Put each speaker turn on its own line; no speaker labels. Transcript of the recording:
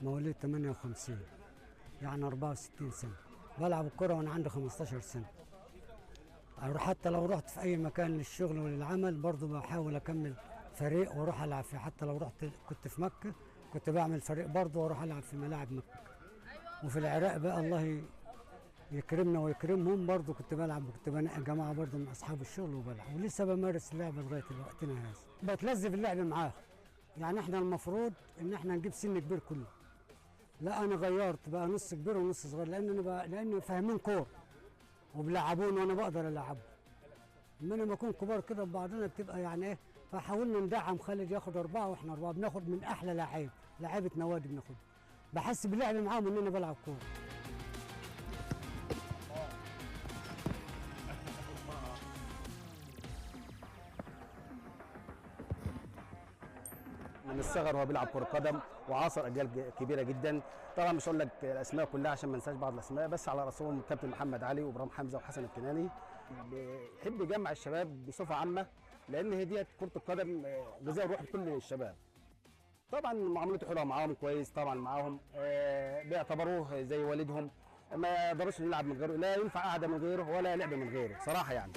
مواليد 58، يعني 64 سنة. بلعب الكرة وأنا عندي 15 سنة. حتى لو رحت في أي مكان للشغل وللعمل برضه بحاول أكمل فريق وأروح ألعب فيه. حتى لو رحت كنت في مكة كنت بعمل فريق برضه وأروح ألعب في ملاعب مكة. وفي العراق بقى الله يكرمنا ويكرمهم برضه كنت بلعب، وكنت بنقي جماعة برضه من أصحاب الشغل وبلعب، ولسه بمارس اللعبة لغاية وقتنا هذا. بتلذذ اللعب معاهم. يعني احنا المفروض ان احنا نجيب سن كبير كله. لا انا غيرت بقى نص كبير ونص صغير، لان فاهمين كوره وبيلعبون وانا بقدر العبهم. اما لما نكون كبار كده ببعضنا بتبقى يعني ايه. فحاولنا ندعم خالد ياخد 4 واحنا 4، بناخد من احلى لعيبه نوادي بناخد. بحس باللعب معاهم ان انا بلعب كوره.
من الصغر وهو بيلعب كرة قدم وعاصر اجيال كبيره جدا. طبعا مش هقول لك الاسماء كلها عشان ما انساش بعض الاسماء، بس على راسهم الكابتن محمد علي وابراهيم حمزه وحسن الكناني. بيحب يجمع الشباب بصفه عامه، لان هي ديت كره القدم غذاء الروح لكل الشباب. طبعا معاملته حلوه معاهم، كويس طبعا معاهم، بيعتبروه زي والدهم. ما يقدروش نلعب من غيره، لا ينفع قعده من غيره ولا لعب من غيره صراحه يعني.